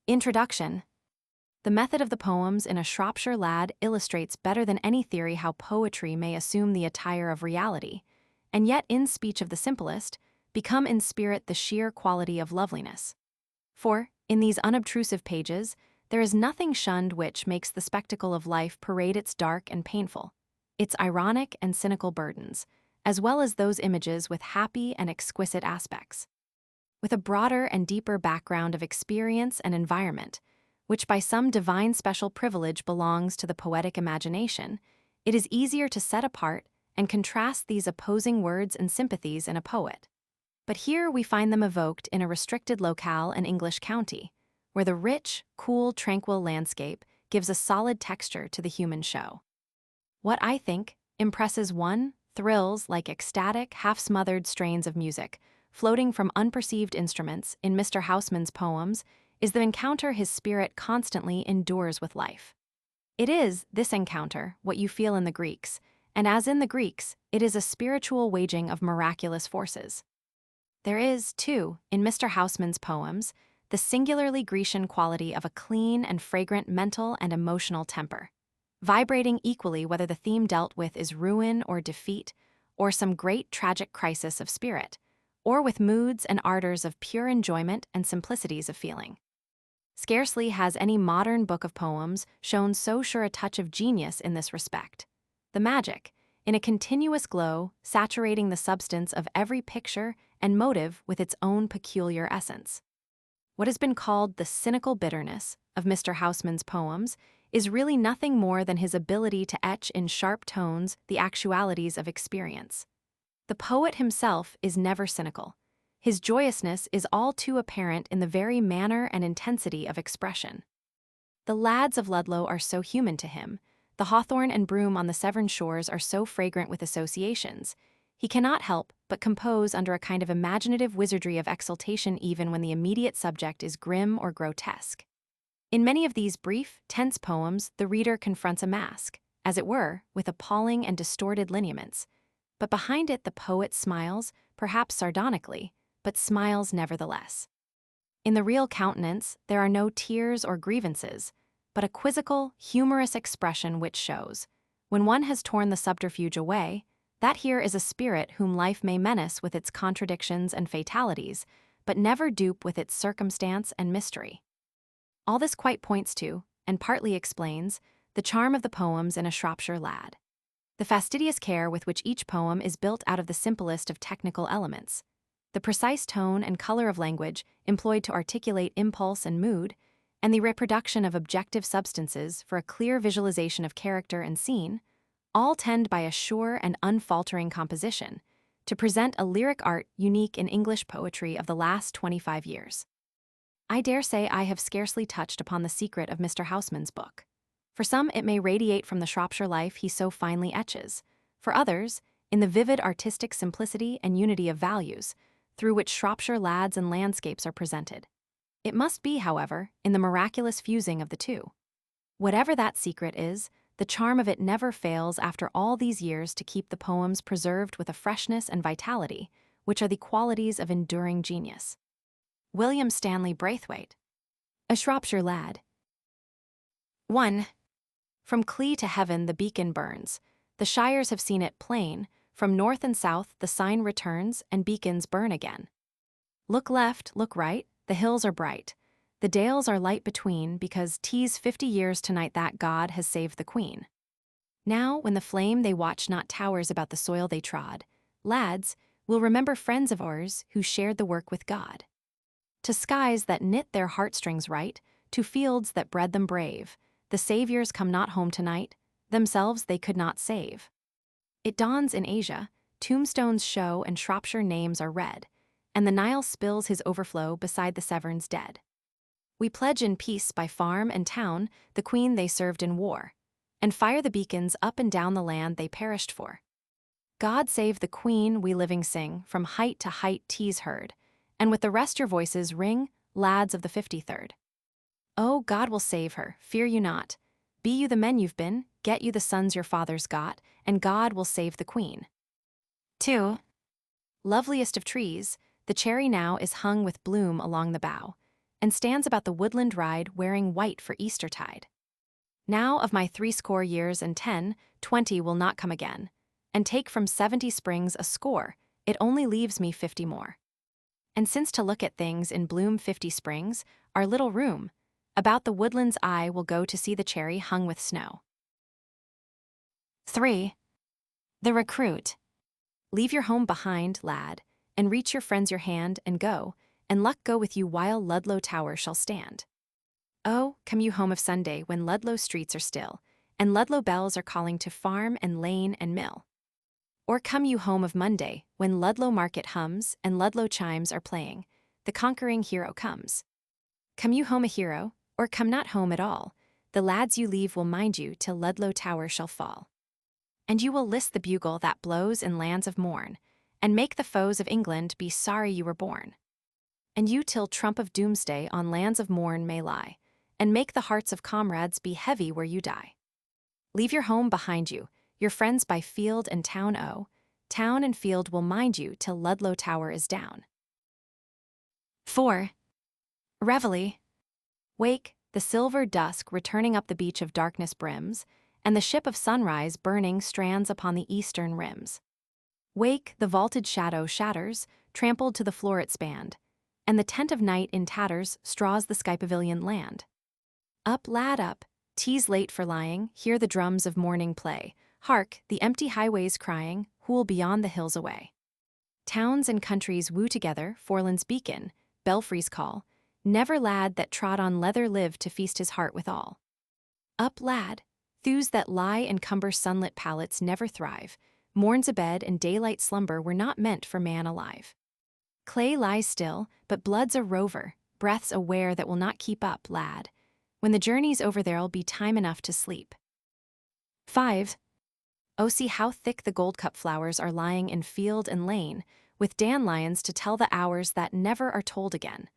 Introduction. The method of the poems in A Shropshire Lad illustrates better than any theory how poetry may assume the attire of reality, and yet in speech of the simplest, become in spirit the sheer quality of loveliness. For, in these unobtrusive pages, there is nothing shunned which makes the spectacle of life parade its dark and painful, its ironic and cynical burdens, as well as those images with happy and exquisite aspects. With a broader and deeper background of experience and environment, which by some divine special privilege belongs to the poetic imagination, it is easier to set apart and contrast these opposing words and sympathies in a poet. But here we find them evoked in a restricted locale in English county, where the rich, cool, tranquil landscape gives a solid texture to the human show. What I think impresses one thrills like ecstatic, half-smothered strains of music floating from unperceived instruments in Mr. Housman's poems is the encounter his spirit constantly endures with life. It is, this encounter, what you feel in the Greeks, and as in the Greeks, it is a spiritual waging of miraculous forces. There is, too, in Mr. Housman's poems, the singularly Grecian quality of a clean and fragrant mental and emotional temper, vibrating equally whether the theme dealt with is ruin or defeat, or some great tragic crisis of spirit, or with moods and ardors of pure enjoyment and simplicities of feeling. Scarcely has any modern book of poems shown so sure a touch of genius in this respect. The magic, in a continuous glow, saturating the substance of every picture and motive with its own peculiar essence. What has been called the cynical bitterness of Mr. Housman's poems is really nothing more than his ability to etch in sharp tones the actualities of experience. The poet himself is never cynical. His joyousness is all too apparent in the very manner and intensity of expression. The lads of Ludlow are so human to him, the hawthorn and broom on the Severn shores are so fragrant with associations, he cannot help but compose under a kind of imaginative wizardry of exultation even when the immediate subject is grim or grotesque. In many of these brief, tense poems, the reader confronts a mask, as it were, with appalling and distorted lineaments, but behind it the poet smiles, perhaps sardonically, but smiles nevertheless. In the real countenance, there are no tears or grievances, but a quizzical, humorous expression which shows, when one has torn the subterfuge away, that here is a spirit whom life may menace with its contradictions and fatalities, but never dupe with its circumstance and mystery. All this quite points to, and partly explains, the charm of the poems in A Shropshire Lad. The fastidious care with which each poem is built out of the simplest of technical elements, the precise tone and color of language employed to articulate impulse and mood, and the reproduction of objective substances for a clear visualization of character and scene, all tend by a sure and unfaltering composition to present a lyric art unique in English poetry of the last 25 years. I dare say I have scarcely touched upon the secret of Mr. Housman's book. For some it may radiate from the Shropshire life he so finely etches, for others, in the vivid artistic simplicity and unity of values, through which Shropshire lads and landscapes are presented. It must be, however, in the miraculous fusing of the two. Whatever that secret is, the charm of it never fails after all these years to keep the poems preserved with a freshness and vitality, which are the qualities of enduring genius. William Stanley Braithwaite. A Shropshire Lad. 1. From Clee to heaven the beacon burns. The shires have seen it plain. From north and south the sign returns, and beacons burn again. Look left, look right, the hills are bright. The dales are light between, because 'tis 50 years tonight that God has saved the Queen. Now, when the flame they watch not towers about the soil they trod, lads, we'll remember friends of ours who shared the work with God. To skies that knit their heartstrings right, to fields that bred them brave, the saviors come not home tonight, themselves they could not save. It dawns in Asia, tombstones show and Shropshire names are read, and the Nile spills his overflow beside the Severn's dead. We pledge in peace by farm and town the Queen they served in war, and fire the beacons up and down the land they perished for. God save the Queen we living sing, from height to height 'tis heard, and with the rest your voices ring, lads of the 53rd. Oh, God will save her, fear you not. Be you the men you've been, get you the sons your fathers got, and God will save the Queen. 2. Loveliest of trees, the cherry now is hung with bloom along the bough, and stands about the woodland ride wearing white for Eastertide. Now of my 70 and 10, 20 will not come again, and take from 70 springs a score, it only leaves me 50 more. And since to look at things in bloom 50 springs, our little room, about the woodland's eye will go to see the cherry hung with snow. 3. The recruit. Leave your home behind, lad, and reach your friends your hand and go, and luck go with you while Ludlow Tower shall stand. Oh, come you home of Sunday when Ludlow streets are still, and Ludlow bells are calling to farm and lane and mill. Or come you home of Monday when Ludlow market hums and Ludlow chimes are playing, the conquering hero comes. Come you home a hero, or come not home at all, the lads you leave will mind you till Ludlow Tower shall fall. And you will list the bugle that blows in lands of morn, and make the foes of England be sorry you were born. And you till trump of doomsday on lands of morn may lie, and make the hearts of comrades be heavy where you die. Leave your home behind you, your friends by field and town town and field will mind you till Ludlow Tower is down. 4. Reveille. Wake, the silver dusk returning up the beach of darkness brims, and the ship of sunrise burning strands upon the eastern rims. Wake, the vaulted shadow shatters, trampled to the floor it spanned, and the tent of night in tatters straws the sky pavilion land. Up, lad, up, 'tis late for lying, hear the drums of morning play, hark, the empty highways crying, who'll beyond the hills away. Towns and countries woo together, Forland's beacon, belfries call, never lad that trod on leather lived to feast his heart withal. Up, lad, thews that lie and cumber sunlit palates never thrive, morn's abed and daylight slumber were not meant for man alive. Clay lies still, but blood's a rover, breath's a wear that will not keep up, lad. When the journey's over there'll be time enough to sleep. 5. Oh, see how thick the gold-cup flowers are lying in field and lane, with dandelions to tell the hours that never are told again.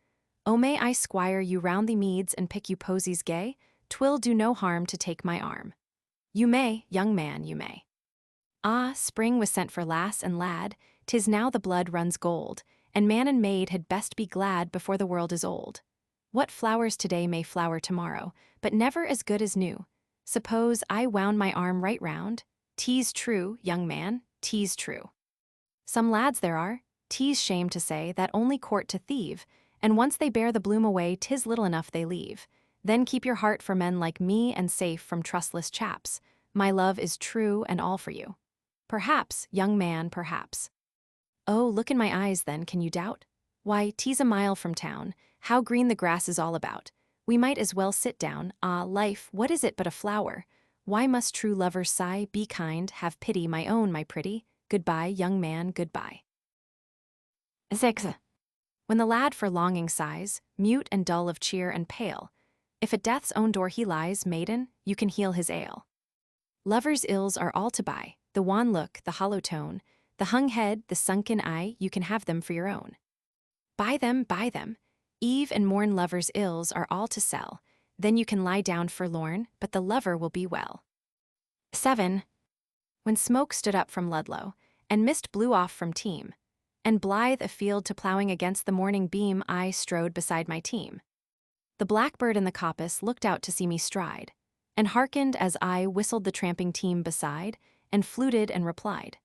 Oh, may I squire you round the meads and pick you posies gay? 'Twill do no harm to take my arm. You may, young man, you may. Ah, spring was sent for lass and lad, 'tis now the blood runs gold, and man and maid had best be glad before the world is old. What flowers today may flower tomorrow, but never as good as new. Suppose I wound my arm right round, 'tis true, young man, 'tis true. Some lads there are, 'tis shame to say, that only court to thieve, and once they bear the bloom away 'tis little enough they leave. Then keep your heart for men like me and safe from trustless chaps. My love is true and all for you. Perhaps, young man, perhaps. Oh, look in my eyes then, can you doubt? Why, 'tis a mile from town, how green the grass is all about. We might as well sit down. Ah, life, what is it but a flower? Why must true lovers sigh? Be kind, have pity, my own, my pretty. Goodbye, young man, goodbye. 6. When the lad for longing sighs, mute and dull of cheer and pale, if at death's own door he lies, maiden, you can heal his ail. Lovers' ills are all to buy, the wan look, the hollow tone, the hung head, the sunken eye, you can have them for your own. Buy them, buy them. Eve and morn lovers' ills are all to sell, then you can lie down forlorn, but the lover will be well. 7. When smoke stood up from Ludlow, and mist blew off from Team, and blithe afield to ploughing against the morning beam I strode beside my team. The blackbird in the coppice looked out to see me stride, and hearkened as I whistled the tramping team beside, and fluted and replied.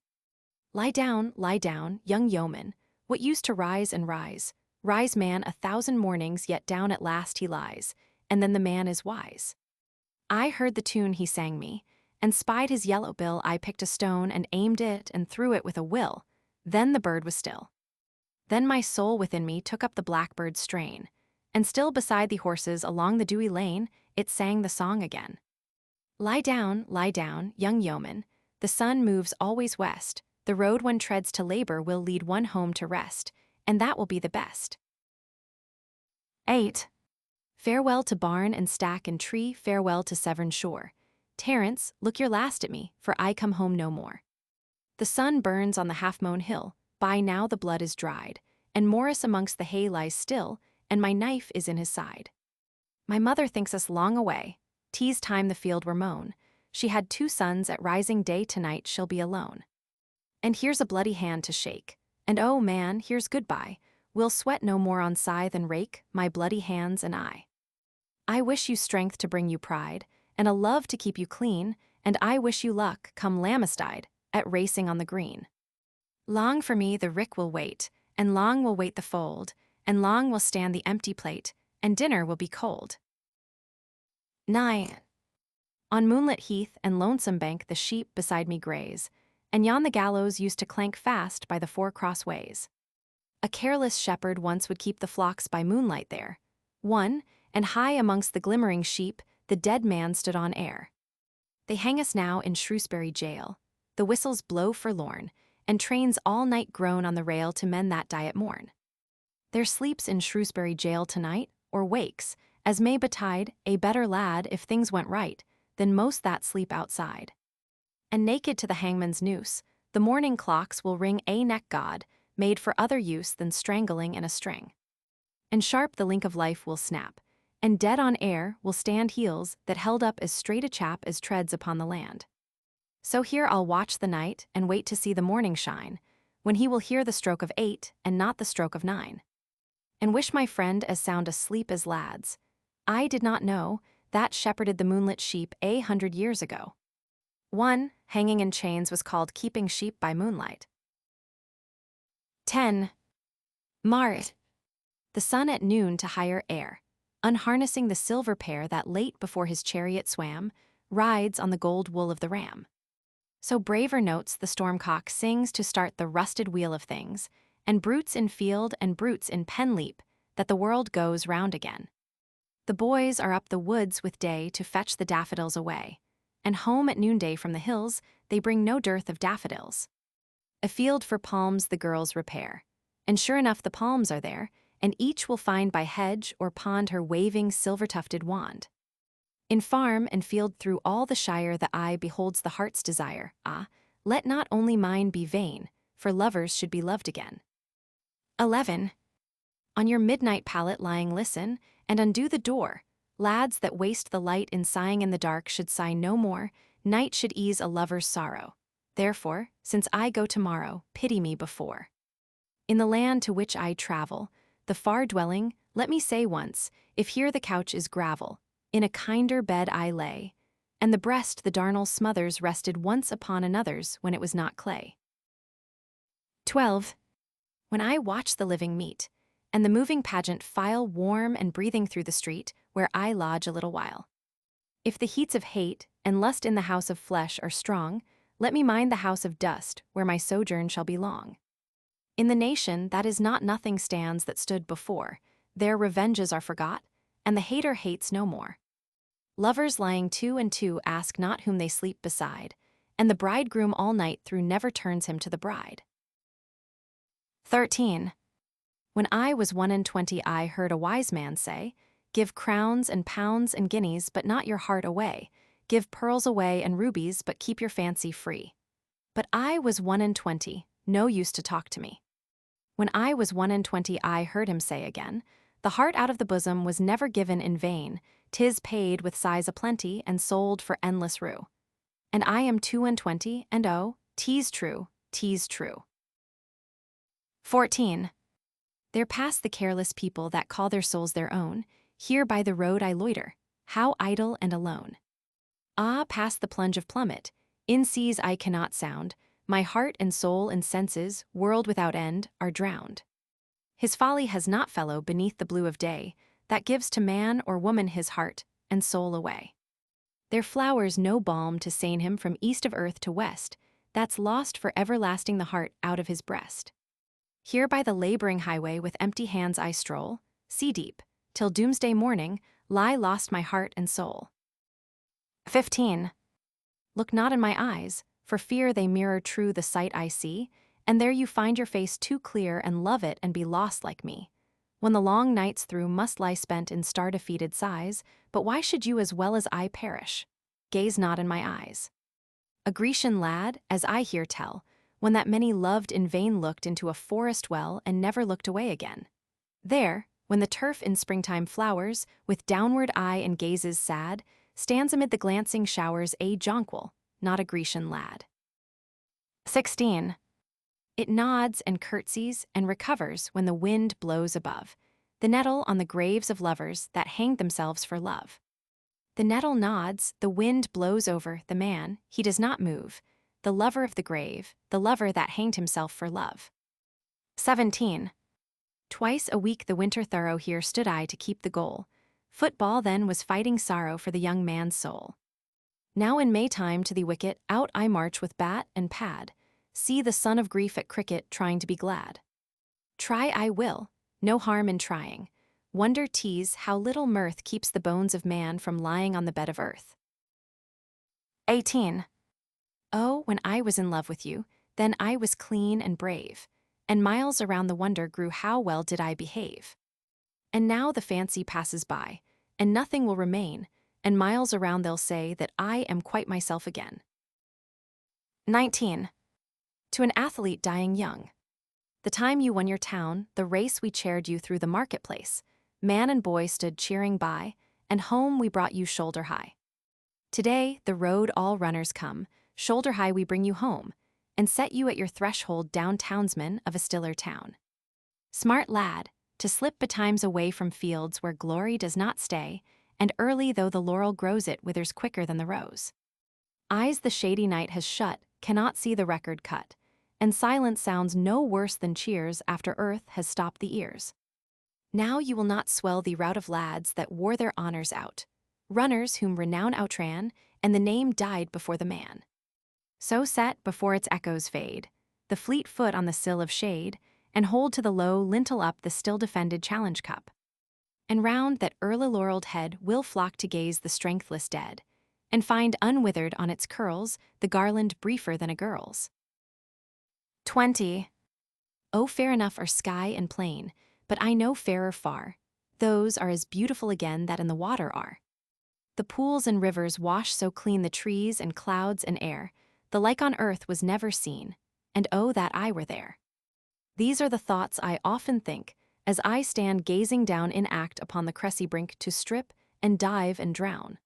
Lie down, young yeoman, what use to rise and rise? Rise man 1,000 mornings, yet down at last he lies, and then the man is wise. I heard the tune he sang me, and spied his yellow bill. I picked a stone and aimed it and threw it with a will. Then the bird was still. Then my soul within me took up the blackbird's strain, and still beside the horses along the dewy lane, it sang the song again. Lie down, young yeoman, the sun moves always west, the road one treads to labor will lead one home to rest, and that will be the best. 8. Farewell to barn and stack and tree, farewell to Severn shore. Terence, look your last at me, for I come home no more. The sun burns on the half-mown hill, by now the blood is dried, and Morris amongst the hay lies still, and my knife is in his side. My mother thinks us long away, 'tis time the field were mown. She had 2 sons, at rising day tonight she'll be alone. And here's a bloody hand to shake, and oh man, here's goodbye. Will sweat no more on scythe and rake, my bloody hands and I. I wish you strength to bring you pride, and a love to keep you clean, and I wish you luck, come Lamastide, at racing on the green. Long for me the rick will wait, and long will wait the fold, and long will stand the empty plate, and dinner will be cold. 9. On moonlit heath and lonesome bank the sheep beside me graze, and yon the gallows used to clank fast by the 4 cross ways. A careless shepherd once would keep the flocks by moonlight there. One, and high amongst the glimmering sheep, the dead man stood on air. They hang us now in Shrewsbury jail. The whistles blow forlorn, and trains all night groan on the rail to men that die at morn. There sleeps in Shrewsbury jail tonight, or wakes, as may betide, a better lad if things went right, than most that sleep outside. And naked to the hangman's noose, the morning clocks will ring a neck god, made for other use than strangling in a string. And sharp the link of life will snap, and dead on air will stand heels that held up as straight a chap as treads upon the land. So here I'll watch the night and wait to see the morning shine, when he will hear the stroke of 8 and not the stroke of 9. And wish my friend as sound asleep as lads. I did not know that shepherded the moonlit sheep 100 years ago. One, hanging in chains was called keeping sheep by moonlight. 10. Mart. The sun at noon to higher air, unharnessing the silver pair that late before his chariot swam, rides on the gold wool of the ram. So braver notes the stormcock sings to start the rusted wheel of things, and brutes in field and brutes in pen leap, that the world goes round again. The boys are up the woods with day to fetch the daffodils away, and home at noonday from the hills they bring no dearth of daffodils. A field for palms the girls repair, and sure enough the palms are there, and each will find by hedge or pond her waving silver-tufted wand. In farm and field through all the shire the eye beholds the heart's desire. Ah, let not only mine be vain, for lovers should be loved again. 11. On your midnight pallet lying listen, and undo the door. Lads that waste the light in sighing in the dark should sigh no more, night should ease a lover's sorrow. Therefore, since I go tomorrow, pity me before. In the land to which I travel, the far dwelling, let me say once, if here the couch is gravel, in a kinder bed I lay, and the breast the darnel smothers rested once upon another's when it was not clay. 12. When I watch the living meet, and the moving pageant file warm and breathing through the street, where I lodge a little while. If the heats of hate and lust in the house of flesh are strong, let me mind the house of dust, where my sojourn shall be long. In the nation that is not nothing stands that stood before, their revenges are forgot, and the hater hates no more. Lovers lying 2 and 2 ask not whom they sleep beside, and the bridegroom all night through never turns him to the bride. 13. When I was 21 I heard a wise man say, give crowns and pounds and guineas but not your heart away, give pearls away and rubies but keep your fancy free. But I was 21, no use to talk to me. When I was 21 I heard him say again, the heart out of the bosom was never given in vain, 'tis paid with sighs aplenty and sold for endless rue. And I am 22, and oh, 'tis true, 'tis true. 14. There pass the careless people that call their souls their own, here by the road I loiter, how idle and alone. Ah, past the plunge of plummet, in seas I cannot sound, my heart and soul and senses, world without end, are drowned. His folly has not fellow beneath the blue of day, that gives to man or woman his heart and soul away. There flowers no balm to sane him from east of earth to west, that's lost for everlasting the heart out of his breast. Here by the laboring highway with empty hands I stroll, sea deep, till doomsday morning, lie lost my heart and soul. 15. Look not in my eyes, for fear they mirror true the sight I see, and there you find your face too clear and love it and be lost like me. When the long nights through must lie spent in star-defeated sighs, but why should you as well as I perish? Gaze not in my eyes. A Grecian lad, as I hear tell, when that many loved in vain looked into a forest well and never looked away again. There, when the turf in springtime flowers, with downward eye and gazes sad, stands amid the glancing showers a jonquil, not a Grecian lad. 16. It nods and curtsies and recovers when the wind blows above. The nettle on the graves of lovers that hanged themselves for love. The nettle nods, the wind blows over the man, he does not move. The lover of the grave, the lover that hanged himself for love. 17. Twice a week the winter thorough here stood I to keep the goal. Football then was fighting sorrow for the young man's soul. Now in Maytime to the wicket out I march with bat and pad. See the son of grief at cricket trying to be glad. Try I will, no harm in trying. Wonder tease how little mirth keeps the bones of man from lying on the bed of earth. 18. Oh, when I was in love with you, then I was clean and brave, and miles around the wonder grew how well did I behave. And now the fancy passes by, and nothing will remain, and miles around they'll say that I am quite myself again. 19. To an athlete dying young. The time you won your town, the race we chaired you through the marketplace, man and boy stood cheering by, and home we brought you shoulder high. Today, the road all runners come, shoulder high we bring you home, and set you at your threshold down townsman of a stiller town. Smart lad, to slip betimes away from fields where glory does not stay, and early though the laurel grows it withers quicker than the rose. Eyes the shady night has shut, cannot see the record cut, and silence sounds no worse than cheers after earth has stopped the ears. Now you will not swell the rout of lads that wore their honors out, runners whom renown outran, and the name died before the man. So set before its echoes fade, the fleet foot on the sill of shade, and hold to the low lintel up the still defended challenge cup. And round that early laureled head will flock to gaze the strengthless dead, and find unwithered on its curls the garland briefer than a girl's. 20. Oh, fair enough are sky and plain, but I know fairer far. Those are as beautiful again that in the water are. The pools and rivers wash so clean the trees and clouds and air, the like on earth was never seen, and oh that I were there. These are the thoughts I often think, as I stand gazing down in act upon the cressy brink to strip and dive and drown.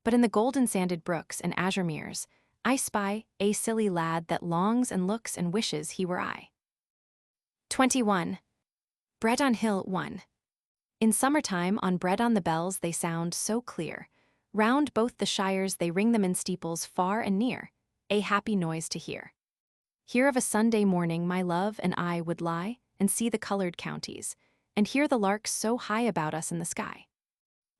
But in the golden sanded brooks and azure meres, I spy a silly lad that longs and looks and wishes he were I. 21. Bred on Hill 1. In summertime on Bred on the bells they sound so clear. Round both the shires they ring them in steeples far and near, a happy noise to hear. Here of a Sunday morning my love and I would lie and see the colored counties, and hear the larks so high about us in the sky.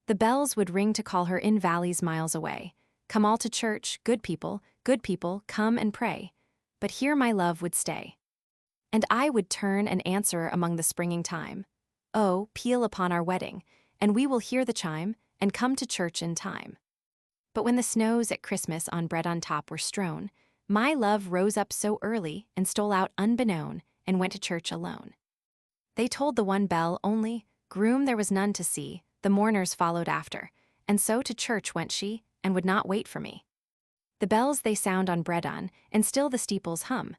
The bells would ring to call her in valleys miles away. Come all to church, good people, come and pray. But here my love would stay. And I would turn and answer among the springing time. Oh, peal upon our wedding, and we will hear the chime, and come to church in time. But when the snows at Christmas on Bread on Top were strown, my love rose up so early and stole out unbeknown, and went to church alone. They told the one bell only, groom there was none to see, the mourners followed after, and so to church went she, and would not wait for me. The bells they sound on Bread on, and still the steeples hum.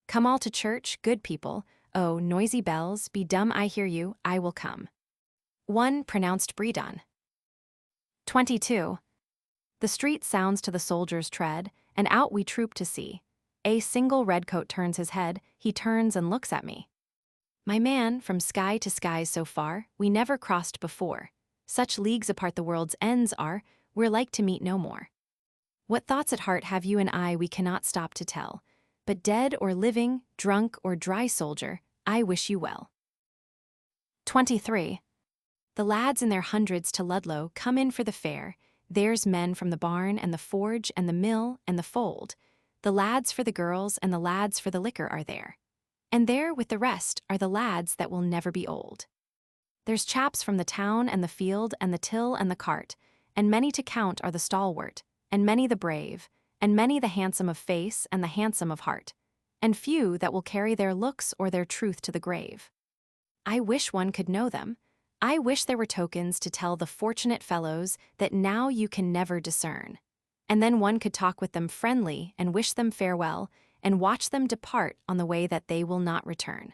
Come all to church, good people, oh, noisy bells, be dumb I hear you, I will come. One pronounced Bredon. 22. The street sounds to the soldier's tread, and out we troop to see. A single redcoat turns his head, he turns and looks at me. My man, from sky to skies so far, we never crossed before. Such leagues apart the world's ends are, we're like to meet no more. What thoughts at heart have you and I we cannot stop to tell, but dead or living, drunk or dry soldier, I wish you well. 23. The lads in their hundreds to Ludlow come in for the fair, there's men from the barn and the forge and the mill and the fold, the lads for the girls and the lads for the liquor are there. And there with the rest are the lads that will never be old. There's chaps from the town and the field and the till and the cart, and many to count are the stalwart, and many the brave, and many the handsome of face and the handsome of heart, and few that will carry their looks or their truth to the grave. I wish one could know them. I wish there were tokens to tell the fortunate fellows that now you can never discern. And then one could talk with them friendly and wish them farewell, and watch them depart on the way that they will not return.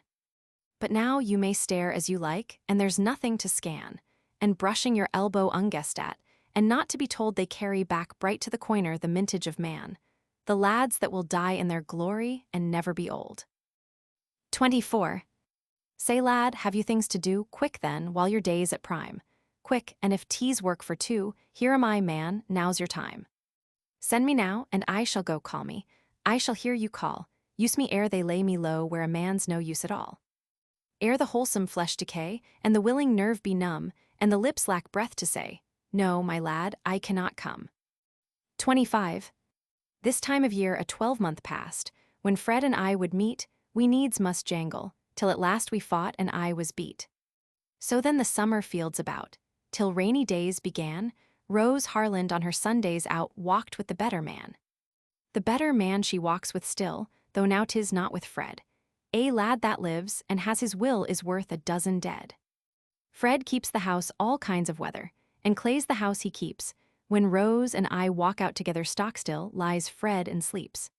But now you may stare as you like, and there's nothing to scan, and brushing your elbow unguessed at, and not to be told they carry back bright to the coiner the mintage of man, the lads that will die in their glory and never be old. 24. Say, lad, have you things to do? Quick then, while your day's at prime. Quick, and if 'tis work for two, here am I, man, now's your time. Send me now, and I shall go, call me. I shall hear you call. Use me ere they lay me low where a man's no use at all. Ere the wholesome flesh decay, and the willing nerve be numb, and the lips lack breath to say, no, my lad, I cannot come. 25. This time of year a 12-month past, when Fred and I would meet, we needs must jangle, till at last we fought and I was beat. So then the summer fields about, till rainy days began, Rose Harland on her Sundays out walked with the better man. The better man she walks with still, though now 'tis not with Fred. A lad that lives, and has his will is worth a dozen dead. Fred keeps the house all kinds of weather, and Clay's the house he keeps. When Rose and I walk out together stock still, lies Fred and sleeps.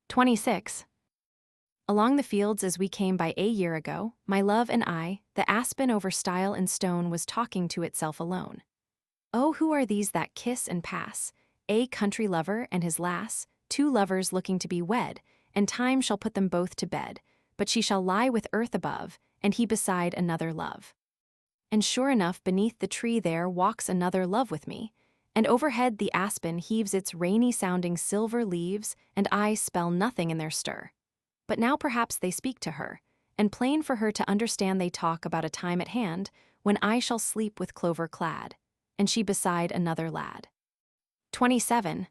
26. Along the fields as we came by a year ago, my love and I, the aspen over stile and stone was talking to itself alone. Oh, who are these that kiss and pass? A country lover and his lass, two lovers looking to be wed, and time shall put them both to bed, but she shall lie with earth above, and he beside another love. And sure enough beneath the tree there walks another love with me, and overhead the aspen heaves its rainy-sounding silver leaves, and I spell nothing in their stir. But now perhaps they speak to her, and plain for her to understand they talk about a time at hand, when I shall sleep with clover clad, and she beside another lad. 27.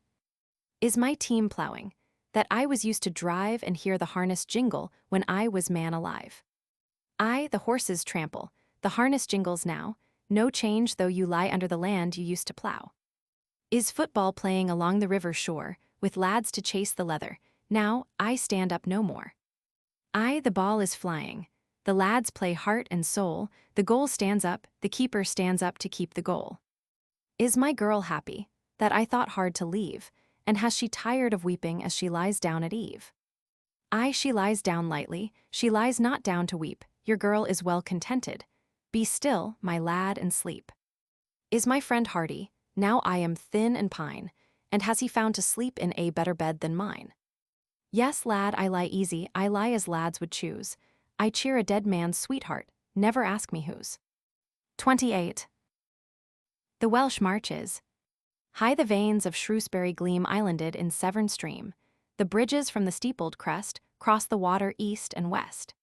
Is my team plowing, that I was used to drive and hear the harness jingle when I was man alive. I, the horses trample, the harness jingles now, no change though you lie under the land you used to plow. Is football playing along the river shore, with lads to chase the leather, now I stand up no more. I, the ball is flying, the lads play heart and soul, the goal stands up, the keeper stands up to keep the goal. Is my girl happy, that I thought hard to leave, and has she tired of weeping as she lies down at eve? Ay, she lies down lightly, she lies not down to weep, your girl is well contented. Be still, my lad, and sleep. Is my friend hearty, now I am thin and pine, and has he found to sleep in a better bed than mine? Yes, lad, I lie easy, I lie as lads would choose. I cheer a dead man's sweetheart, never ask me whose. 28. The Welsh marches. High the vanes of Shrewsbury gleam islanded in Severn stream. The bridges from the steepled crest cross the water east and west.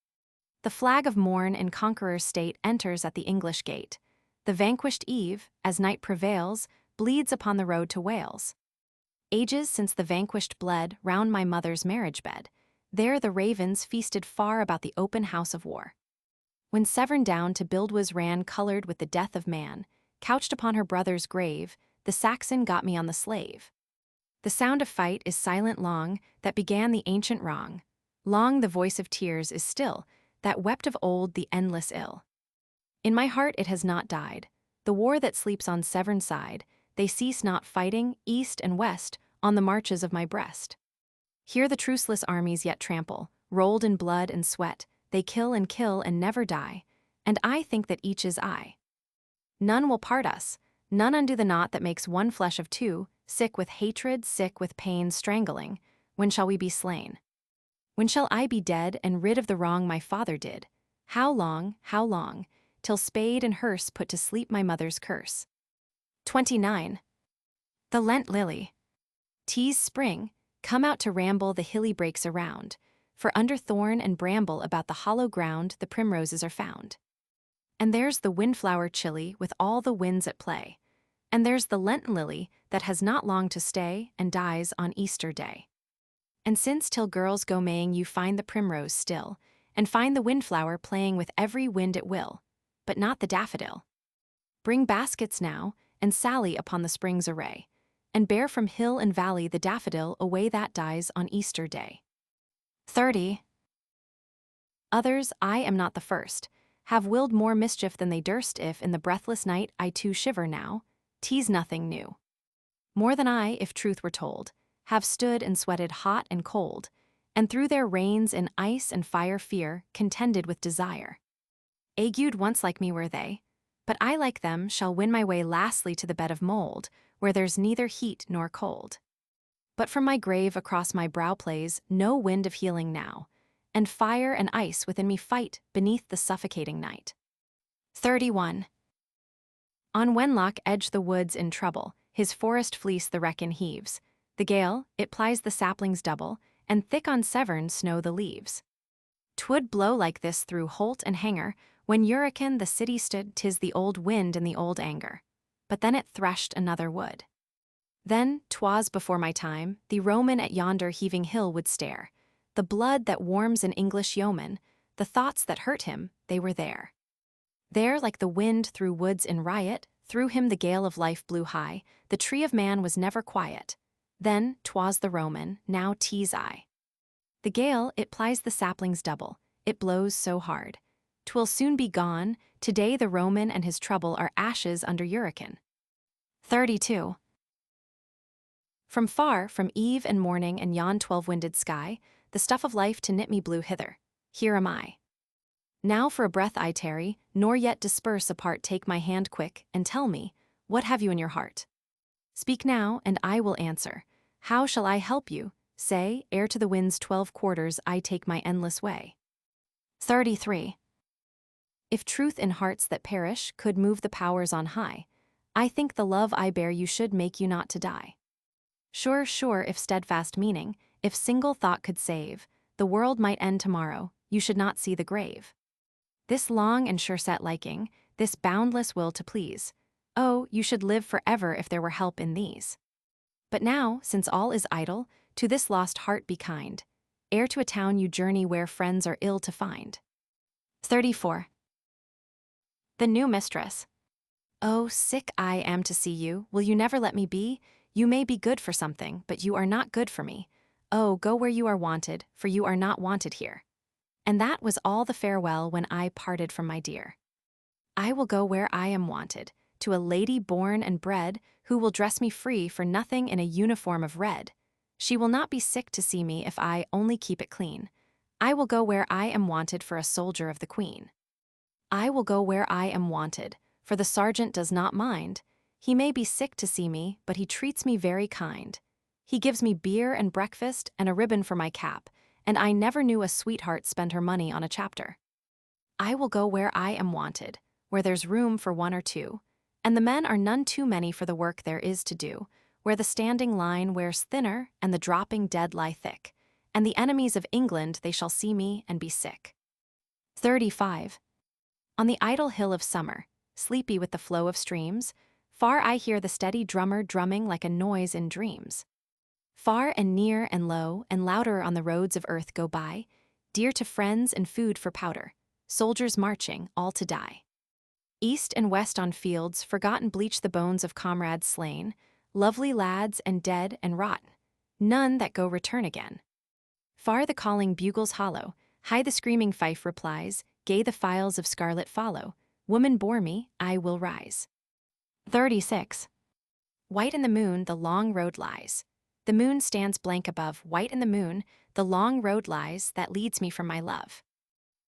The flag of morn in conqueror's state enters at the English gate. The vanquished Eve, as night prevails, bleeds upon the road to Wales. Ages since the vanquished bled round my mother's marriage bed. There the ravens feasted far about the open house of war. When Severn down to Buildwas ran colored with the death of man, couched upon her brother's grave, the Saxon got me on the slave. The sound of fight is silent long, that began the ancient wrong. Long the voice of tears is still, that wept of old the endless ill. In my heart it has not died. The war that sleeps on Severn side, they cease not fighting, east and west, on the marches of my breast. Here the truceless armies yet trample, rolled in blood and sweat, they kill and never die, and I think that each is I. None will part us, none undo the knot that makes one flesh of two, sick with hatred, sick with pain strangling. When shall we be slain? When shall I be dead and rid of the wrong my father did? How long, till spade and hearse put to sleep my mother's curse? 29. The Lent lily. 'Tis spring, come out to ramble the hilly brakes around, for under thorn and bramble about the hollow ground the primroses are found. And there's the windflower chilly with all the winds at play, and there's the Lenten lily that has not long to stay and dies on Easter day. And since till girls go maying you find the primrose still, and find the windflower playing with every wind at will, but not the daffodil. Bring baskets now, and sally upon the spring's array, and bear from hill and valley the daffodil away that dies on Easter day. 30. Others, I am not the first, have willed more mischief than they durst if in the breathless night I too shiver now, 'tis nothing new. More than I, if truth were told, have stood and sweated hot and cold, and through their reigns in ice and fire fear contended with desire. Agued once like me were they, but I like them shall win my way lastly to the bed of mold, where there's neither heat nor cold. But from my grave across my brow plays no wind of healing now, and fire and ice within me fight beneath the suffocating night. 31. On Wenlock edge the woods in trouble, his forest fleece the wrekin heaves. The gale, it plies the saplings double, and thick on Severn snow the leaves. 'Twould blow like this through holt and hanger, when Hurricane the city stood, 'tis the old wind and the old anger. But then it threshed another wood. Then, 'twas before my time, the Roman at yonder heaving hill would stare. The blood that warms an English yeoman, the thoughts that hurt him, they were there. There, like the wind through woods in riot, through him the gale of life blew high, the tree of man was never quiet. Then, 'twas the Roman, now 'tis I. The gale, it plies the saplings double, it blows so hard. 'Twill soon be gone, today the Roman and his trouble are ashes under Hurricane. 32. From far, from eve and morning and yon 12-winded sky, the stuff of life to knit me blew hither. Here am I. Now for a breath I tarry, nor yet disperse apart. Take my hand quick, and tell me, what have you in your heart? Speak now, and I will answer. How shall I help you? Say, ere to the wind's 12 quarters I take my endless way. 33. If truth in hearts that perish could move the powers on high, I think the love I bear you should make you not to die. Sure, sure, if steadfast meaning, if single thought could save, the world might end tomorrow, you should not see the grave. This long and sure-set liking, this boundless will to please, oh, you should live forever if there were help in these. But now, since all is idle, to this lost heart be kind, ere to a town you journey where friends are ill to find. 34. The new mistress. Oh, sick I am to see you, will you never let me be? You may be good for something, but you are not good for me. Oh, go where you are wanted, for you are not wanted here. And that was all the farewell when I parted from my dear. I will go where I am wanted, to a lady born and bred, who will dress me free for nothing in a uniform of red. She will not be sick to see me if I only keep it clean. I will go where I am wanted for a soldier of the Queen. I will go where I am wanted, for the sergeant does not mind. He may be sick to see me, but he treats me very kind. He gives me beer and breakfast and a ribbon for my cap, and I never knew a sweetheart spend her money on a chapter. I will go where I am wanted, where there's room for one or two, and the men are none too many for the work there is to do, where the standing line wears thinner and the dropping dead lie thick, and the enemies of England they shall see me and be sick. 35. On the idle hill of summer, sleepy with the flow of streams, far I hear the steady drummer drumming like a noise in dreams. Far and near and low and louder on the roads of earth go by, dear to friends and food for powder, soldiers marching, all to die. East and west on fields forgotten bleach the bones of comrades slain, lovely lads and dead and rotten, none that go return again. Far the calling bugles hollow, high the screaming fife replies, gay the files of scarlet follow, woman bore me, I will rise. 36. White in the moon the long road lies. The moon stands blank above, white in the moon, the long road lies that leads me from my love.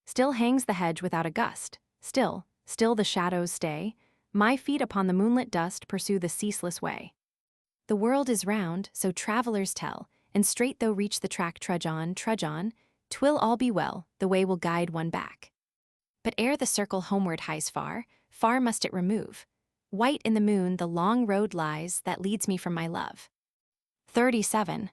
Still hangs the hedge without a gust, still the shadows stay, my feet upon the moonlit dust pursue the ceaseless way. The world is round, so travelers tell, and straight though reach the track trudge on, 'twill all be well, the way will guide one back. But ere the circle homeward hies far, far must it remove. White in the moon the long road lies that leads me from my love. 37.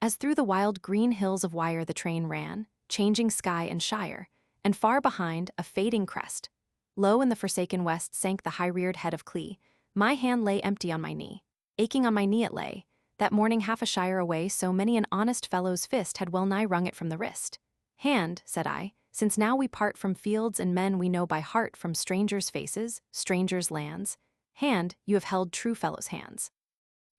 As through the wild green hills of Wyre the train ran, changing sky and shire, and far behind a fading crest, low in the forsaken west sank the high-reared head of Clee. My hand lay empty on my knee, aching on my knee it lay, that morning half a shire away so many an honest fellow's fist had well nigh wrung it from the wrist. Hand, said I, since now we part from fields and men we know by heart from strangers' faces, strangers' lands, hand, you have held true fellows' hands.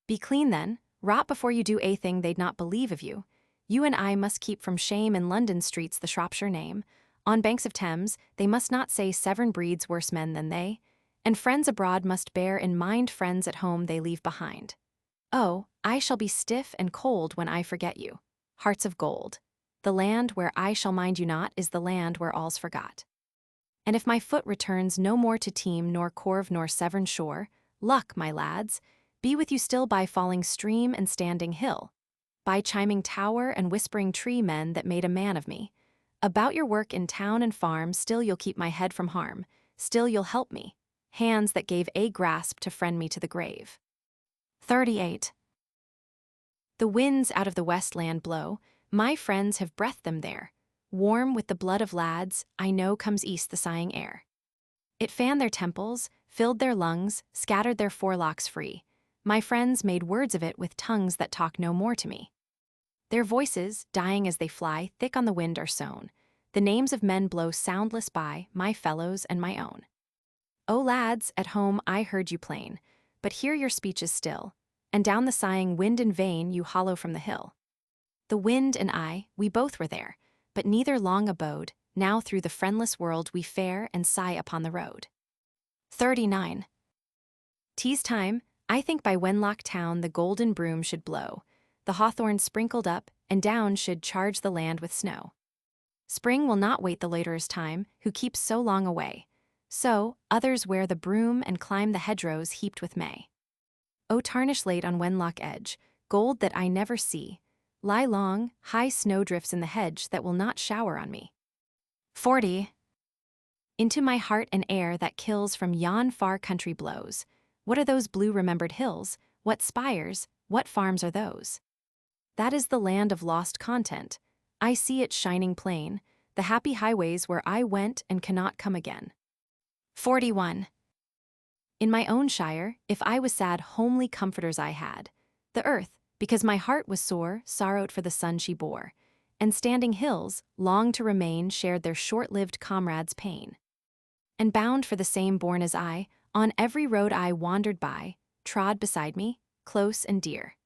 Be clean then, rot before you do a thing they'd not believe of you. You and I must keep from shame in London streets the Shropshire name. On banks of Thames, they must not say Severn breeds worse men than they. And friends abroad must bear in mind friends at home they leave behind. Oh, I shall be stiff and cold when I forget you. Hearts of gold. The land where I shall mind you not is the land where all's forgot. And if my foot returns no more to Team nor Corve nor Severn shore, luck, my lads, be with you still by falling stream and standing hill. by chiming tower and whispering tree men that made a man of me. About your work in town and farm, still you'll keep my head from harm, still you'll help me, hands that gave a grasp to friend me to the grave. 38. The winds out of the west land blow, my friends have breathed them there. Warm with the blood of lads, I know comes east the sighing air. It fanned their temples, filled their lungs, scattered their forelocks free. My friends made words of it with tongues that talk no more to me. Their voices, dying as they fly, thick on the wind are sown. The names of men blow soundless by, my fellows and my own. O lads, at home I heard you plain, but here your speech is still, and down the sighing wind in vain you hollow from the hill. The wind and I, we both were there, but neither long abode, now through the friendless world we fare and sigh upon the road. 39. 'Tis time, I think by Wenlock town the golden broom should blow, the hawthorn sprinkled up, and down should charge the land with snow. Spring will not wait the loiterer's time, who keeps so long away. So, others wear the broom and climb the hedgerows heaped with May. O tarnish late on Wenlock edge, gold that I never see, lie long, high snowdrifts in the hedge that will not shower on me. 40. Into my heart an air that kills from yon far country blows. What are those blue remembered hills? What spires, what farms are those? That is the land of lost content. I see its shining plain, the happy highways where I went and cannot come again. 41. In my own shire, if I was sad, homely comforters I had. The earth, because my heart was sore, sorrowed for the son she bore, and standing hills, long to remain, shared their short-lived comrades' pain. And bound for the same bourne as I, on every road I wandered by, trod beside me, close and dear,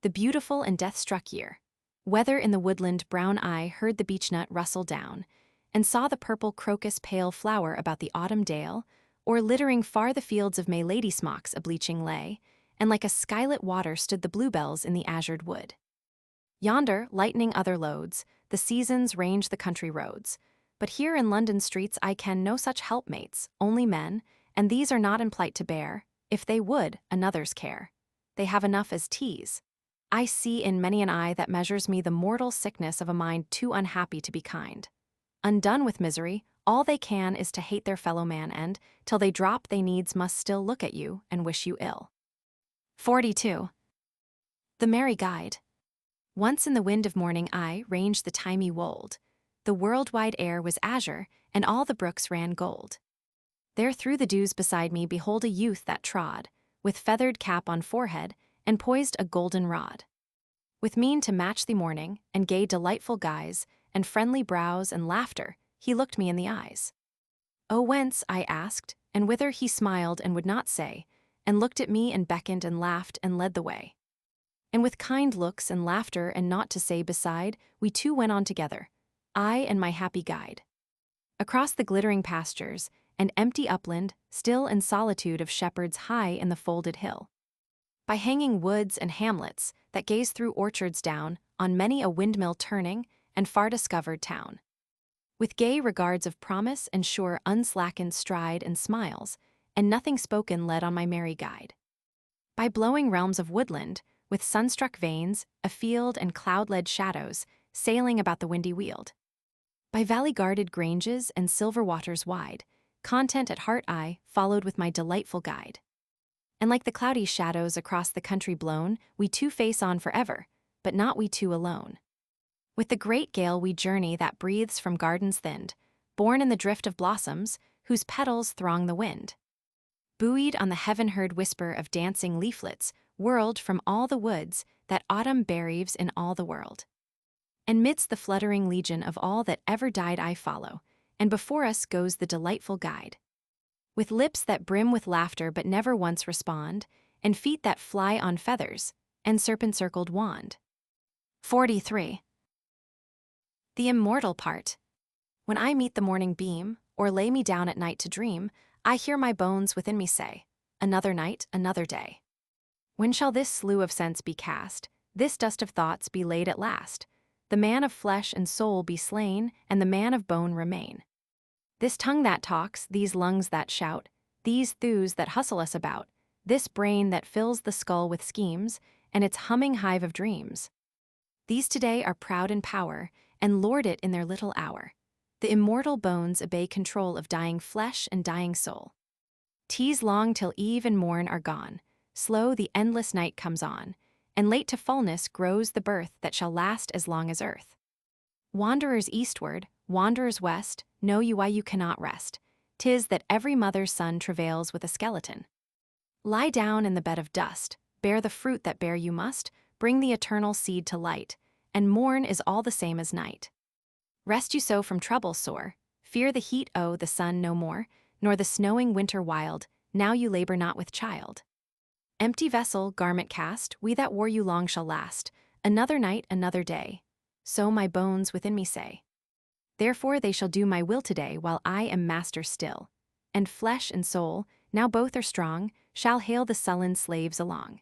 the beautiful and death-struck year. Whether in the woodland brown eye heard the beechnut rustle down, and saw the purple crocus pale flower about the autumn dale, or littering far the fields of May lady smocks a bleaching lay, and like a skylit water stood the bluebells in the azured wood. Yonder, lightening other loads, the seasons range the country roads, but here in London streets I ken no such helpmates, only men, and these are not in plight to bear, if they would, another's care. They have enough as tease. I see in many an eye that measures me the mortal sickness of a mind too unhappy to be kind. Undone with misery, all they can is to hate their fellow man, and, till they drop, they needs must still look at you and wish you ill. 42. The Merry Guide. Once in the wind of morning I ranged the thymy wold. The world-wide air was azure, and all the brooks ran gold. There through the dews beside me behold a youth that trod, with feathered cap on forehead, and poised a golden rod. With mien to match the morning, and gay delightful guise, and friendly brows and laughter, he looked me in the eyes. "O whence?" I asked, and whither he smiled and would not say, and looked at me and beckoned and laughed and led the way. And with kind looks and laughter and naught to say beside, we two went on together, I and my happy guide. Across the glittering pastures, and empty upland, still in solitude of shepherds high in the folded hill. By hanging woods and hamlets, that gaze through orchards down, on many a windmill turning, and far discovered town. With gay regards of promise and sure unslackened stride and smiles, and nothing spoken led on my merry guide. By blowing realms of woodland, with sunstruck veins, afield and cloud-led shadows, sailing about the windy weald. By valley-guarded granges and silver waters wide, content at heart I followed with my delightful guide. And like the cloudy shadows across the country blown, we two face on forever, but not we two alone. With the great gale we journey that breathes from gardens thinned, born in the drift of blossoms, whose petals throng the wind. Buoyed on the heaven-heard whisper of dancing leaflets, whirled from all the woods that autumn bereaves in all the world. And midst the fluttering legion of all that ever died I follow, and before us goes the delightful guide. With lips that brim with laughter but never once respond, and feet that fly on feathers, and serpent-circled wand. 43. The immortal part. When I meet the morning beam, or lay me down at night to dream, I hear my bones within me say, another night, another day. When shall this slough of sense be cast, this dust of thoughts be laid at last, the man of flesh and soul be slain, and the man of bone remain? This tongue that talks, these lungs that shout, these thews that hustle us about, this brain that fills the skull with schemes, and its humming hive of dreams. These today are proud in power, and lord it in their little hour. The immortal bones obey control of dying flesh and dying soul. 'Tis long till eve and morn are gone, slow the endless night comes on, and late to fullness grows the birth that shall last as long as earth. Wanderers eastward, wanderers west, know you why you cannot rest. 'Tis that every mother's son travails with a skeleton. Lie down in the bed of dust, bear the fruit that bear you must, bring the eternal seed to light, and morn is all the same as night. Rest you so from trouble sore, fear the heat the sun no more, nor the snowing winter wild, now you labor not with child. Empty vessel, garment cast, we that wore you long shall last, another night, another day. So my bones within me say. Therefore they shall do my will today while I am master still. And flesh and soul, now both are strong, shall hail the sullen slaves along.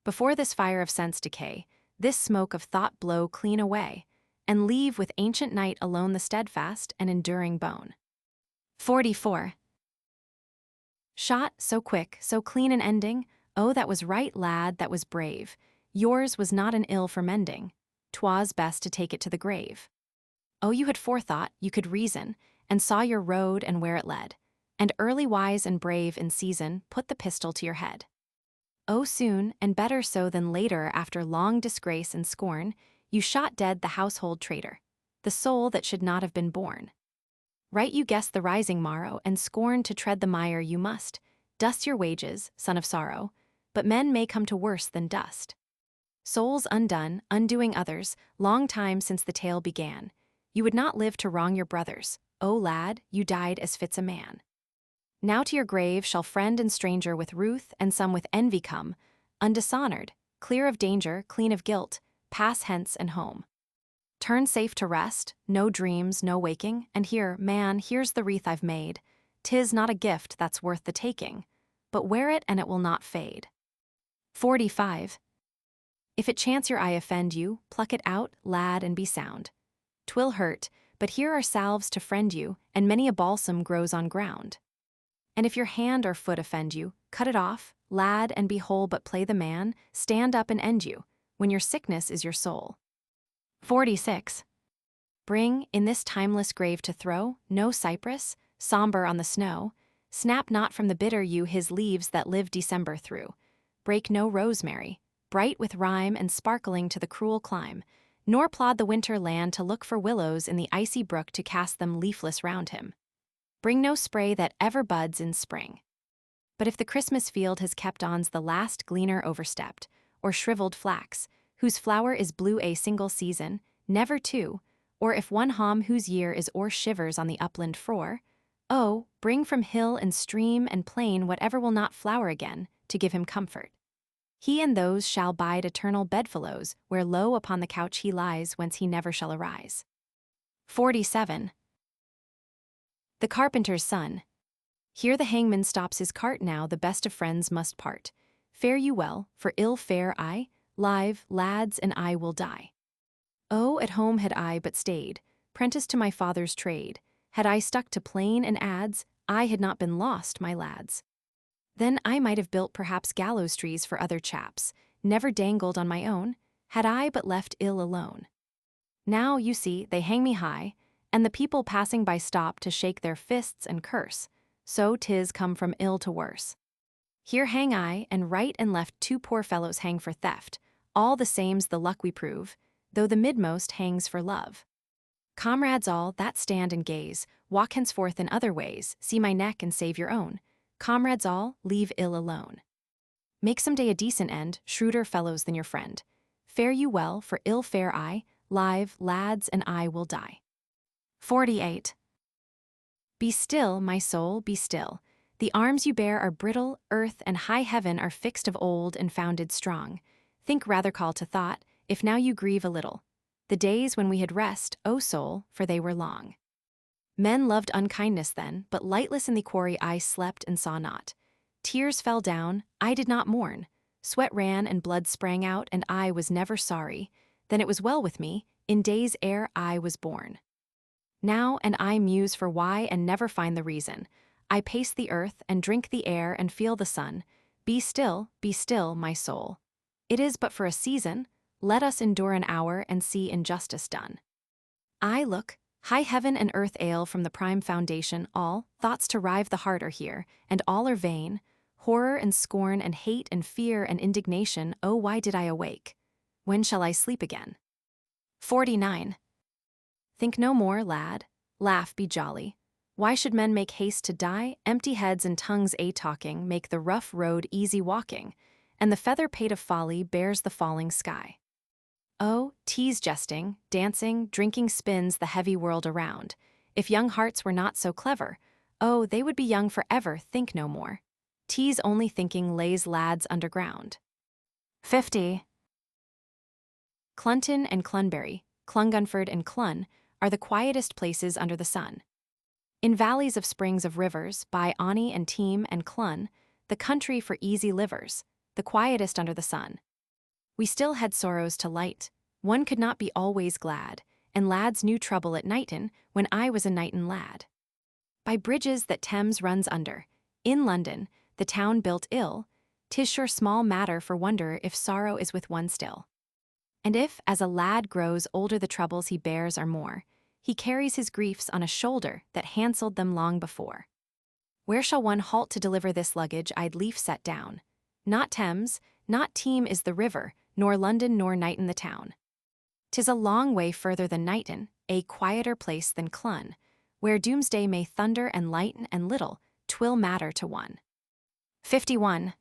Before this fire of sense decay, this smoke of thought blow clean away, and leave with ancient night alone the steadfast and enduring bone. 44. Shot, so quick, so clean an ending, oh that was right, lad, that was brave. Yours was not an ill for mending, 'twas best to take it to the grave. Oh, you had forethought, you could reason, and saw your road and where it led, and early wise and brave in season put the pistol to your head. Oh, soon, and better so than later after long disgrace and scorn, you shot dead the household traitor, the soul that should not have been born. Right you guessed the rising morrow, and scorned to tread the mire you must, dust your wages, son of sorrow, but men may come to worse than dust. Souls undone, undoing others, long time since the tale began, you would not live to wrong your brothers, O lad, you died as fits a man. Now to your grave shall friend and stranger with ruth and some with envy come, undishonored, clear of danger, clean of guilt, pass hence and home. Turn safe to rest, no dreams, no waking, and here, man, here's the wreath I've made. 'Tis not a gift that's worth the taking, but wear it and it will not fade. 45. If it chance your eye offend you, pluck it out, lad, and be sound. 'Twill hurt, but here are salves to friend you, and many a balsam grows on ground. And if your hand or foot offend you, cut it off, lad, and be whole, but play the man, stand up and end you, when your sickness is your soul. 46. Bring, in this timeless grave to throw, no cypress, somber on the snow, snap not from the bitter yew his leaves that live December through, break no rosemary, bright with rhyme and sparkling to the cruel clime, nor plod the winter land to look for willows in the icy brook to cast them leafless round him. Bring no spray that ever buds in spring. But if the Christmas field has kept on's the last gleaner overstepped, or shriveled flax, whose flower is blue a single season, never two, or if one hom whose year is o'er shivers on the upland frore, oh, bring from hill and stream and plain whatever will not flower again, to give him comfort. He and those shall bide eternal bedfellows, where low upon the couch he lies whence he never shall arise. 47. The carpenter's son. Here the hangman stops his cart, now the best of friends must part. Fare you well, for ill fare I, live, lads, and I will die. Oh, at home had I but stayed, prentice to my father's trade, had I stuck to plane and adze, I had not been lost, my lads. Then I might have built perhaps gallows trees for other chaps, never dangled on my own, had I but left ill alone. Now, you see, they hang me high, and the people passing by stop to shake their fists and curse, so 'tis come from ill to worse. Here hang I, and right and left two poor fellows hang for theft, all the same's the luck we prove, though the midmost hangs for love. Comrades all, that stand and gaze, walk henceforth in other ways, see my neck and save your own. Comrades all, leave ill alone. Make some day a decent end, shrewder fellows than your friend. Fare you well, for ill fare I, live, lads, and I will die. 48. Be still, my soul, be still. The arms you bear are brittle, earth and high heaven are fixed of old and founded strong. Think rather call to thought, if now you grieve a little, the days when we had rest, O soul, for they were long. Men loved unkindness then, but lightless in the quarry I slept and saw not. Tears fell down, I did not mourn. Sweat ran and blood sprang out, and I was never sorry. Then it was well with me, in days ere I was born. Now and I muse for why and never find the reason. I pace the earth and drink the air and feel the sun. Be still, my soul. It is but for a season. let us endure an hour and see injustice done. I look, high heaven and earth ail from the prime foundation, all thoughts to rive the heart are here, and all are vain, horror and scorn and hate and fear and indignation, oh why did I awake? When shall I sleep again? 49. Think no more, lad, laugh, be jolly. Why should men make haste to die? Empty heads and tongues a-talking make the rough road easy walking, and the feather pate of folly bears the falling sky. Oh, tease jesting, dancing, drinking spins the heavy world around. If young hearts were not so clever, oh, they would be young forever, think no more. Tease only thinking lays lads underground. 50. Clunton and Clunbury, Clungunford and Clun, are the quietest places under the sun. In valleys of springs of rivers, by Onny and Team and Clun, the country for easy livers, the quietest under the sun. We still had sorrows to light, one could not be always glad, and lads knew trouble at nightin when I was a nightin lad. By bridges that Thames runs under, in London, the town built ill, 'tis sure small matter for wonder if sorrow is with one still. And if, as a lad grows older, the troubles he bears are more, he carries his griefs on a shoulder that handselled them long before. Where shall one halt to deliver this luggage I'd lief set down? Not Thames, not Team is the river, nor London nor Knighton the town. 'Tis a long way further than Knighton, a quieter place than Clun, where doomsday may thunder and lighten and little, 'twill matter to one. 51.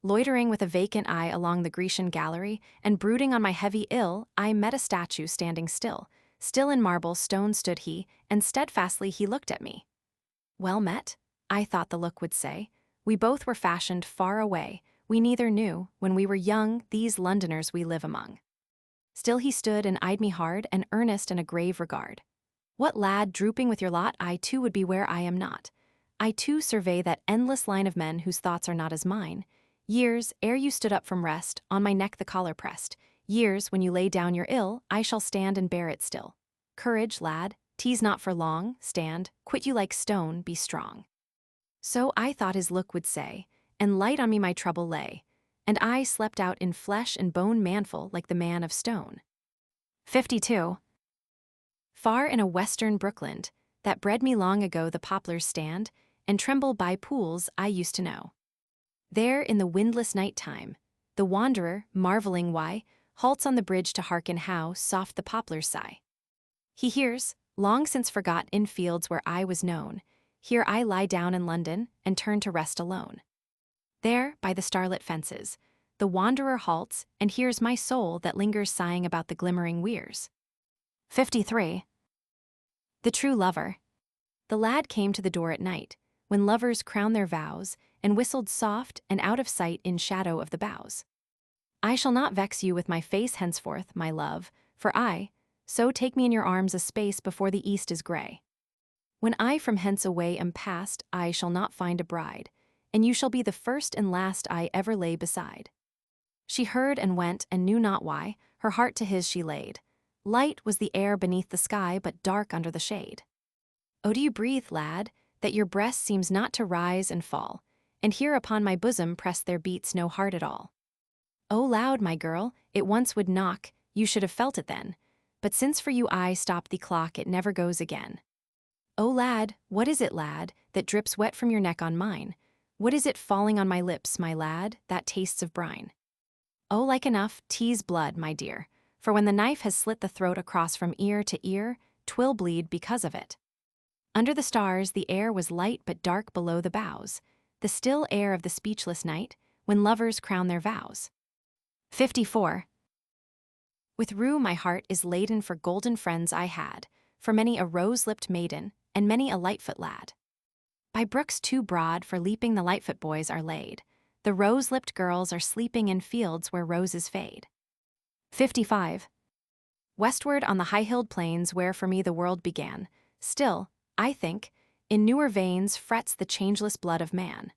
Loitering with a vacant eye along the Grecian gallery, and brooding on my heavy ill, I met a statue standing still. Still in marble stone stood he, and steadfastly he looked at me. Well met, I thought the look would say. We both were fashioned far away, we neither knew, when we were young, these Londoners we live among. Still he stood and eyed me hard, and earnest and a grave regard. What lad, drooping with your lot, I too would be where I am not. I too survey that endless line of men whose thoughts are not as mine. Years, ere you stood up from rest, on my neck the collar pressed. Years, when you lay down your ill, I shall stand and bear it still. Courage, lad, tease not for long, stand, quit you like stone, be strong. So I thought his look would say, and light on me my trouble lay, and I slept out in flesh and bone manful like the man of stone. 52. Far in a western brookland, that bred me long ago the poplars stand, and tremble by pools I used to know. There in the windless night time, the wanderer, marveling why, halts on the bridge to hearken how soft the poplars sigh. He hears, long since forgot in fields where I was known, here I lie down in London, and turn to rest alone. There, by the starlit fences, the wanderer halts, and hears my soul that lingers sighing about the glimmering weirs. 53. The true lover. The lad came to the door at night, when lovers crown their vows, and whistled soft and out of sight in shadow of the boughs. I shall not vex you with my face henceforth, my love, for so take me in your arms a space before the east is grey. When I from hence away am past, I shall not find a bride, and you shall be the first and last I ever lay beside. She heard and went, and knew not why, her heart to his she laid. Light was the air beneath the sky, but dark under the shade. Oh, do you breathe, lad, that your breast seems not to rise and fall, and here upon my bosom press there beats no heart at all? Oh, loud, my girl, it once would knock, you should have felt it then, but since for you I stopped the clock, it never goes again. Oh, lad, what is it, lad, that drips wet from your neck on mine? What is it falling on my lips, my lad, that tastes of brine? Oh, like enough, tease blood, my dear, for when the knife has slit the throat across from ear to ear, 'twill bleed because of it. Under the stars the air was light but dark below the boughs, the still air of the speechless night, when lovers crown their vows. 54. With rue my heart is laden for golden friends I had, for many a rose-lipped maiden, and many a lightfoot lad. By brooks too broad for leaping the lightfoot boys are laid, the rose-lipped girls are sleeping in fields where roses fade. 55. Westward on the high-hilled plains where for me the world began, still, I think, in newer veins frets the changeless blood of man.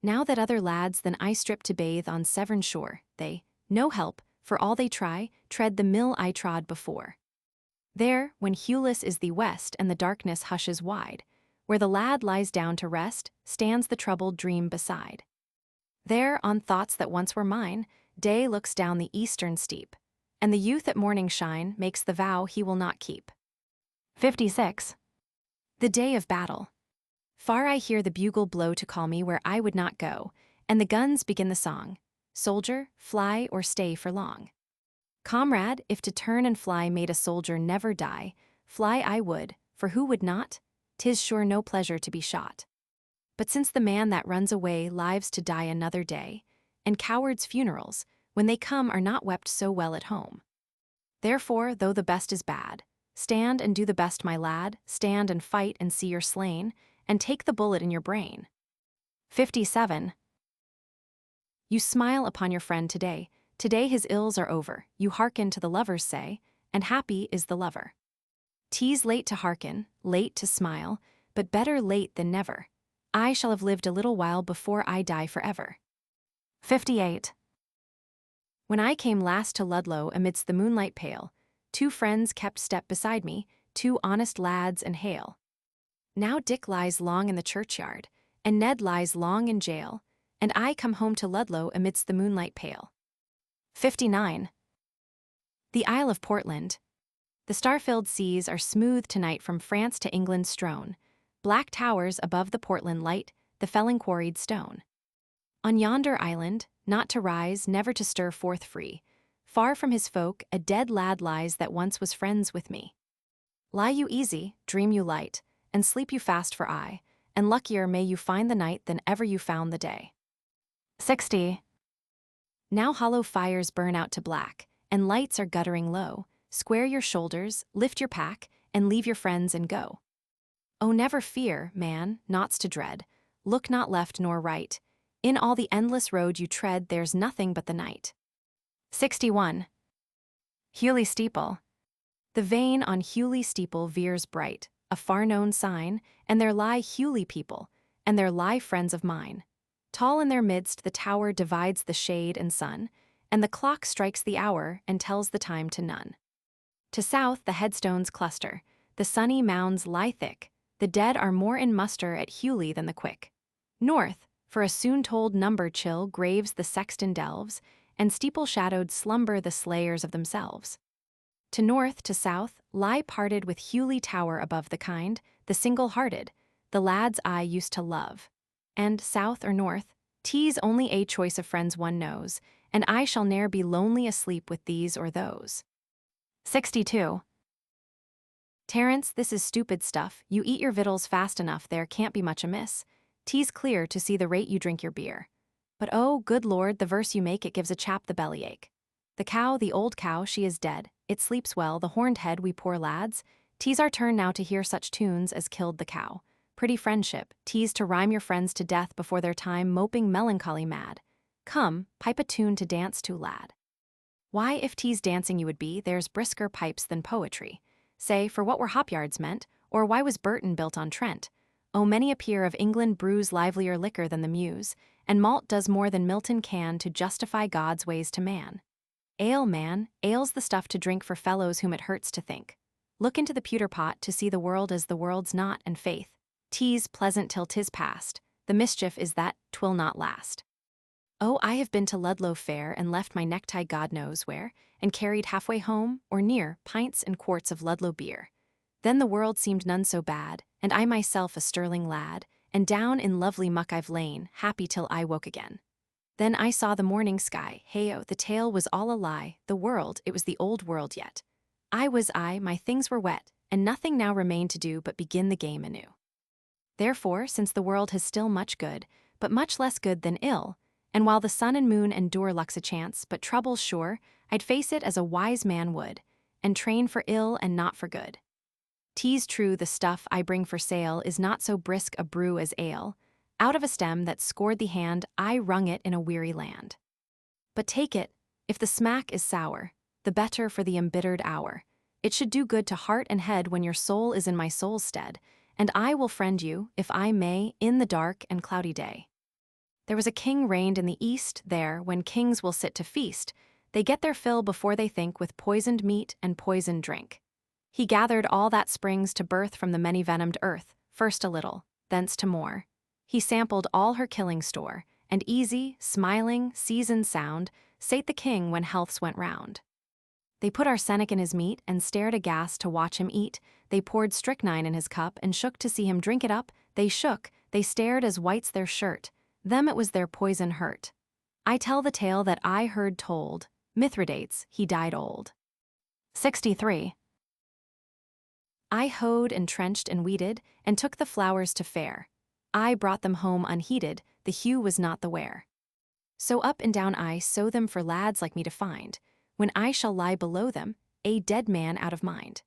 Now that other lads than I strip to bathe on Severn shore, they, no help, for all they try, tread the mill I trod before. There, when hueless is the west and the darkness hushes wide, where the lad lies down to rest, stands the troubled dream beside. There, on thoughts that once were mine, day looks down the eastern steep, and the youth at morning shine makes the vow he will not keep. 56. The day of battle. Far I hear the bugle blow to call me where I would not go, and the guns begin the song. Soldier, fly or stay for long. Comrade, if to turn and fly made a soldier never die, fly I would, for who would not? 'Tis sure no pleasure to be shot. But since the man that runs away lives to die another day, and cowards' funerals, when they come, are not wept so well at home. Therefore, though the best is bad, stand and do the best, my lad, stand and fight and see you're slain, and take the bullet in your brain. 57. You smile upon your friend today his ills are over, you hearken to the lovers say, and happy is the lover. 'Tis late to hearken, late to smile, but better late than never. I shall have lived a little while before I die forever. 58. When I came last to Ludlow amidst the moonlight pale, 2 friends kept step beside me, 2 honest lads and hale. Now Dick lies long in the churchyard, and Ned lies long in jail, and I come home to Ludlow amidst the moonlight pale. 59. The Isle of Portland. The star-filled seas are smooth tonight from France to England strown, black towers above the Portland light, the felling quarried stone. On yonder island, not to rise, never to stir forth free, far from his folk a dead lad lies that once was friends with me. Lie you easy, dream you light, and sleep you fast for aye, and luckier may you find the night than ever you found the day. 60. Now hollow fires burn out to black, and lights are guttering low. Square your shoulders, lift your pack, and leave your friends and go. Oh, never fear, man, naught's to dread. Look not left nor right. In all the endless road you tread, there's nothing but the night. 61. Hewley Steeple. The vane on Hewley Steeple veers bright, a far-known sign, and there lie Hewley people, and there lie friends of mine. Tall in their midst the tower divides the shade and sun, and the clock strikes the hour and tells the time to none. To south the headstones cluster, the sunny mounds lie thick, the dead are more in muster at Hewley than the quick. North, for a soon-told number chill graves the sexton delves, and steeple-shadowed slumber the slayers of themselves. To north, to south, lie parted with Hewley Tower above the kind, the single-hearted, the lads I used to love. And south or north, 'tis only a choice of friends one knows, and I shall ne'er be lonely asleep with these or those. 62. Terence, this is stupid stuff, you eat your victuals fast enough, there can't be much amiss. 'Tis clear to see the rate you drink your beer. But oh, good Lord, the verse you make, it gives a chap the bellyache. The cow, the old cow, she is dead, it sleeps well, the horned head, we poor lads. 'Tis our turn now to hear such tunes as killed the cow. Pretty friendship, 'tis to rhyme your friends to death before their time, moping melancholy mad. Come, pipe a tune to dance to, lad. Why, if 'tis dancing you would be, there's brisker pipes than poetry. Say, for what were hop-yards meant, or why was Burton built on Trent? Oh, many a peer of England brews livelier liquor than the Muse, and malt does more than Milton can to justify God's ways to man. Ale, man, ale's the stuff to drink for fellows whom it hurts to think. Look into the pewter pot to see the world as the world's not, and faith, 'tis pleasant till 'tis past, the mischief is that 'twill not last. Oh, I have been to Ludlow fair and left my necktie God knows where, and carried halfway home, or near, pints and quarts of Ludlow beer. Then the world seemed none so bad, and I myself a sterling lad, and down in lovely muck I've lain, happy till I woke again. Then I saw the morning sky, hey-o, the tale was all a lie, the world, it was the old world yet. My things were wet, and nothing now remained to do but begin the game anew. Therefore, since the world has still much good, but much less good than ill, and while the sun and moon endure luck's a chance, but trouble's sure, I'd face it as a wise man would, and train for ill and not for good. 'Tis true the stuff I bring for sale is not so brisk a brew as ale. Out of a stem that scored the hand, I wrung it in a weary land. But take it, if the smack is sour, the better for the embittered hour. It should do good to heart and head when your soul is in my soul's stead, and I will friend you, if I may, in the dark and cloudy day. There was a king reigned in the east, there, when kings will sit to feast, they get their fill before they think with poisoned meat and poisoned drink. He gathered all that springs to birth from the many-venomed earth, first a little, thence to more. He sampled all her killing store, and easy, smiling, seasoned sound, sate the king when healths went round. They put arsenic in his meat and stared aghast to watch him eat. They poured strychnine in his cup and shook to see him drink it up. They shook, they stared as white's their shirt. Them it was their poison hurt. I tell the tale that I heard told. Mithridates, he died old. 63. I hoed and trenched and weeded, and took the flowers to fair. I brought them home unheeded, the hue was not the wear. So up and down I sow them for lads like me to find, when I shall lie below them, a dead man out of mind.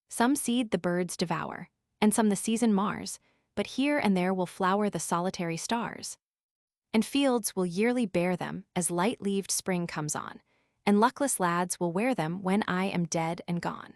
Some seed the birds devour, and some the season mars, but here and there will flower the solitary stars. And fields will yearly bear them as light-leaved spring comes on, and luckless lads will wear them when I am dead and gone.